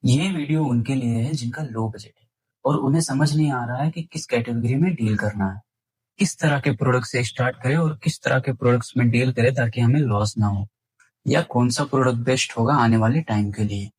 ये वीडियो उनके लिए है जिनका लो बजट है और उन्हें समझ नहीं आ रहा है कि किस कैटेगरी में डील करना है। किस तरह के प्रोडक्ट से स्टार्ट करें और किस तरह के प्रोडक्ट्स में डील करें ताकि हमें लॉस ना हो, या कौन सा प्रोडक्ट बेस्ट होगा आने वाले टाइम के लिए।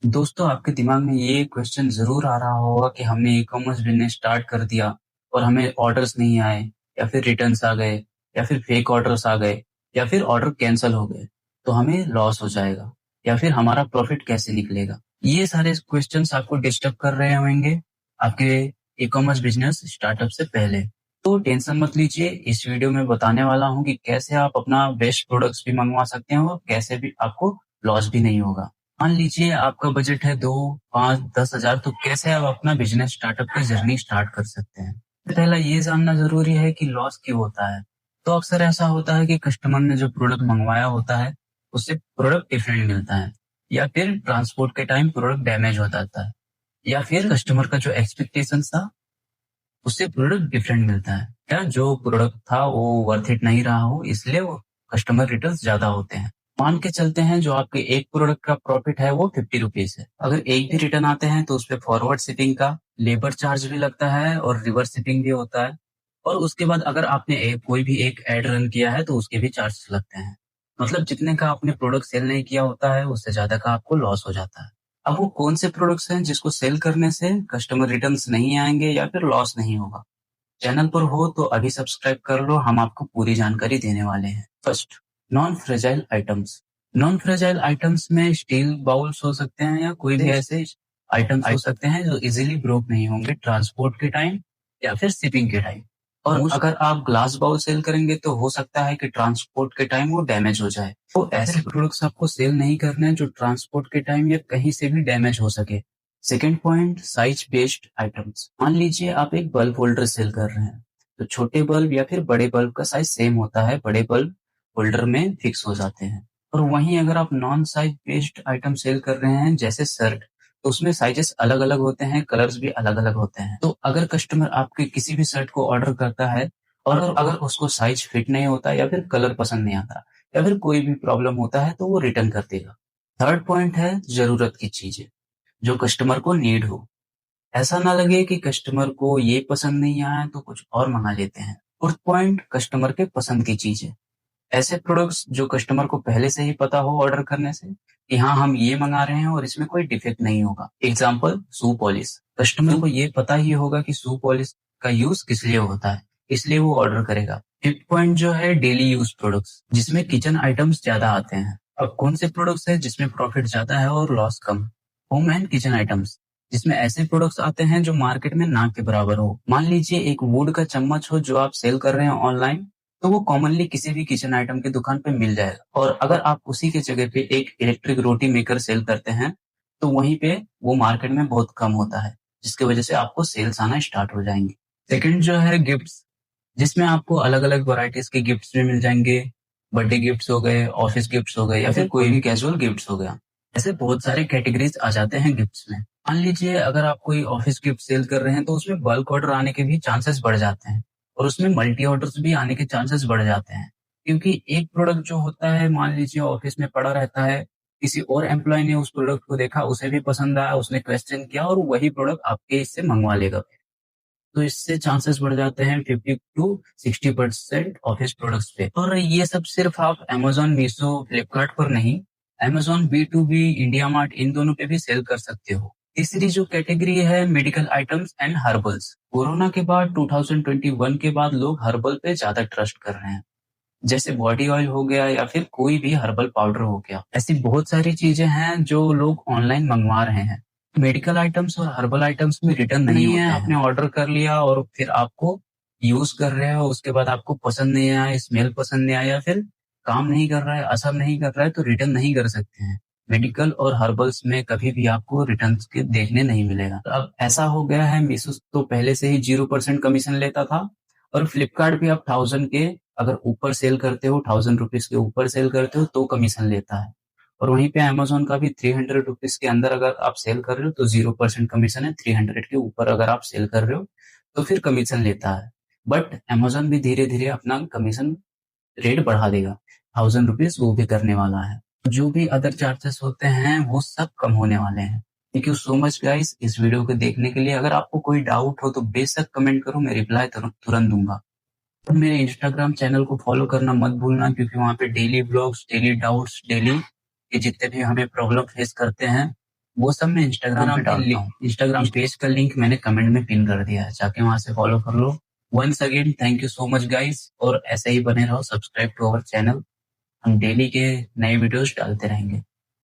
दोस्तों, आपके दिमाग में ये क्वेश्चन ज़रूर आ रहा होगा कि हमने ई-कॉमर्स बिज़नेस स्टार्ट कर दिया और हमें ऑर्डर्स नहीं आए, या फिर रिटर्न्स आ गए, या फिर फेक ऑर्डर्स आ गए, या फिर ऑर्डर कैंसल हो गए, तो हमें लॉस हो जाएगा, या फिर हमारा प्रॉफिट कैसे निकलेगा? ये सारे क्वेश्चंस आपको डिस्टर्ब कर रहे होंगे आपके ई-कॉमर्स बिज़नेस स्टार्टअप से पहले। तो टेंशन मत लीजिए, इस वीडियो में बताने वाला हूँ कि कैसे आप अपना बेस्ट प्रोडक्ट्स भी मंगवा सकते हैं और कैसे भी आपको लॉस भी नहीं होगा। मान लीजिए आपका बजट है 2, 5, 10,000, तो कैसे आप अपना बिजनेस स्टार्टअप की जर्नी स्टार्ट कर सकते हैं? पहला ये जानना ज़रूरी है कि लॉस क्यों होता है। तो अक्सर ऐसा होता है कि कस्टमर ने जो प्रोडक्ट मंगवाया होता है, उससे प्रोडक्ट डिफरेंट मिलता है, या फिर ट्रांसपोर्ट के टाइम प्रोडक्ट डैमेज हो जाता है, या फिर कस्टमर का जो एक्सपेक्टेशन था, उससे प्रोडक्ट डिफरेंट मिलता है, या जो प्रोडक्ट था वो वर्थ इट नहीं रहा हो, इसलिए वो कस्टमर रिटर्न्स ज़्यादा होते हैं। मान के चलते हैं जो आपके एक प्रोडक्ट का प्रॉफिट है वो 50 रुपीज है। अगर एक भी रिटर्न आते हैं तो उसपे फॉरवर्ड शिपिंग का लेबर चार्ज भी लगता है और रिवर्स शिपिंग भी होता है। और उसके बाद अगर आपने कोई भी एक एड रन किया है तो उसके भी चार्जेस लगते हैं। मतलब जितने का आपने प्रोडक्ट सेल नहीं किया होता है उससे ज्यादा का आपको लॉस हो जाता है। अब वो कौन से प्रोडक्ट्स हैं जिसको सेल करने से कस्टमर रिटर्न्स नहीं आएंगे या फिर लॉस नहीं होगा? चैनल पर हो तो अभी सब्सक्राइब कर लो, हम आपको पूरी जानकारी देने वाले हैं। First, non fragile items. Non fragile items में स्टील बाउल्स हो सकते हैं या कोई भी ऐसे आइटम्स हो सकते हैं जो इजीली ब्रोक नहीं होंगे ट्रांसपोर्ट के टाइम या फिर शिपिंग के टाइम। और अगर आप ग्लास बाउल सेल करेंगे तो हो सकता है कि ट्रांसपोर्ट के टाइम वो डैमेज हो जाए। तो ऐसे प्रोडक्ट्स आपको सेल नहीं करने हैं जो ट्रांसपोर्ट के टाइम या कहीं से भी डैमेज हो सके। Second point, size based items. मान लीजिए आप एक बल्ब होल्डर सेल कर रहे हैं, तो छोटे बल्ब या फिर बड़े बल्ब का साइज सेम होता है, बड़े बल्ब होल्डर में फिक्स हो जाते हैं। और वहीं अगर आप non size based item sale कर रहे हैं जैसे शर्ट, तो उसमें साइजेस अलग अलग होते हैं, कलर्स भी अलग अलग होते हैं। तो अगर कस्टमर आपके किसी भी शर्ट को ऑर्डर करता है और अगर उसको साइज फिट नहीं होता या फिर कलर पसंद नहीं आता या फिर कोई भी प्रॉब्लम होता है तो वो रिटर्न कर देगा। थर्ड पॉइंट है जरूरत की चीजें, जो कस्टमर को नीड हो। ऐसा ना लगे कि कस्टमर को ये पसंद नहीं आया तो कुछ और मंगा लेते हैं। फोर्थ पॉइंट, कस्टमर के पसंद की चीजें। ऐसे प्रोडक्ट्स जो कस्टमर को पहले से ही पता हो ऑर्डर करने से कि हाँ, हम ये मंगा रहे हैं और इसमें कोई डिफेक्ट नहीं होगा। Example, shoe polish. कस्टमर को ये पता ही होगा कि शू पॉलिश का यूज किस लिए होता है, इसलिए वो ऑर्डर करेगा। फिफ्थ पॉइंट जो है डेली यूज प्रोडक्ट्स, जिसमें किचन आइटम्स ज्यादा आते हैं। अब कौन से प्रोडक्ट्स है जिसमें प्रॉफिट ज्यादा है और loss come? Home and kitchen items, जिसमें ऐसे प्रोडक्ट्स आते हैं जो मार्केट में ना के बराबर हो। मान लीजिए एक वुड का चम्मच हो जो आप सेल कर रहे हैं ऑनलाइन, तो वो कॉमनली किसी भी किचन आइटम की दुकान पे मिल जाएगा। और अगर आप उसी के जगह पे एक इलेक्ट्रिक रोटी मेकर सेल करते हैं तो वहीं पे वो मार्केट में बहुत कम होता है, जिसकी वजह से आपको सेल्स आना स्टार्ट हो जाएंगे। सेकंड जो है गिफ्ट्स, जिसमें आपको अलग अलग वैरायटीज के गिफ्ट्स भी मिल जाएंगे। बर्थडे गिफ्ट्स हो गए, ऑफिस गिफ्ट्स हो गए, या फिर कोई भी कैजुअल गिफ्ट्स हो गया। ऐसे बहुत सारे कैटेगरीज आ जाते हैं गिफ्ट्स में। मान लीजिए अगर आप कोई ऑफिस गिफ्ट सेल कर रहे हैं तो उसमें बल्क ऑर्डर आने के भी चांसेस बढ़ जाते हैं और उसमें मल्टी ऑर्डर्स भी आने के चांसेस बढ़ जाते हैं। क्योंकि एक प्रोडक्ट जो होता है, मान लीजिए ऑफिस में पड़ा रहता है, किसी और एम्प्लॉय ने उस प्रोडक्ट को देखा, उसे भी पसंद आया, उसने क्वेश्चन किया और वही प्रोडक्ट आपके इससे मंगवा लेगा। तो इससे चांसेस बढ़ जाते हैं 50 टू 60% ऑफिस प्रोडक्ट्स पे। और ये सब सिर्फ आप Amazon, मीशो, फ्लिपकार्ट पर नहीं, Amazon B2B, इंडिया मार्ट, इन दोनों पे भी सेल कर सकते हो। तीसरी जो कैटेगरी है, medical items and herbals. Corona के बाद 2021 के बाद लोग हर्बल पे ज्यादा ट्रस्ट कर रहे हैं, जैसे बॉडी ऑयल हो गया या फिर कोई भी हर्बल पाउडर हो गया। ऐसी बहुत सारी चीजें हैं जो लोग ऑनलाइन मंगवा रहे हैं। मेडिकल आइटम्स और हर्बल आइटम्स में रिटर्न नहीं है। आपने ऑर्डर कर लिया और फिर आपको यूज कर रहे हो, उसके बाद आपको पसंद नहीं आया, स्मेल पसंद नहीं आया, फिर काम नहीं कर रहा है, असर नहीं कर रहा है, तो रिटर्न नहीं कर सकते हैं। मेडिकल और हर्बल्स में कभी भी आपको रिटर्न के देखने नहीं मिलेगा। तो अब ऐसा हो गया है, मीशो तो पहले से ही 0% कमीशन लेता था, और फ्लिपकार्ट भी अब 1000 के अगर ऊपर सेल करते हो, 1000 रुपीज के ऊपर सेल करते हो तो कमीशन लेता है। और वहीं पे अमेजोन का भी 300 रुपीज के अंदर अगर आप सेल कर रहे हो तो 0% कमीशन है, 300 के ऊपर अगर आप सेल कर रहे हो तो फिर कमीशन लेता है। बट अमेजोन भी धीरे धीरे अपना कमीशन रेट बढ़ा देगा, 1000 रुपीज वो भी करने वाला है। जो भी अदर चार्जेस होते हैं वो सब कम होने वाले हैं। Thank you so much guys इस वीडियो को देखने के लिए। अगर आपको कोई डाउट हो तो बेशक कमेंट करो, मैं रिप्लाई तुरंत दूंगा। और मेरे इंस्टाग्राम चैनल को फॉलो करना मत भूलना, क्योंकि वहाँ पे daily blogs, daily doubts, daily के जितने भी हमें प्रॉब्लम फेस करते हैं वो सब मैं इंस्टाग्राम पे डालता हूँ। इंस्टाग्राम पेज का लिंक मैंने कमेंट में पिन कर दिया है, जाके वहां से फॉलो कर लो। Once again thank you so much guys, और ऐसे ही बने रहो, सब्सक्राइब टू अवर चैनल। हम डेली के नए वीडियोस डालते रहेंगे।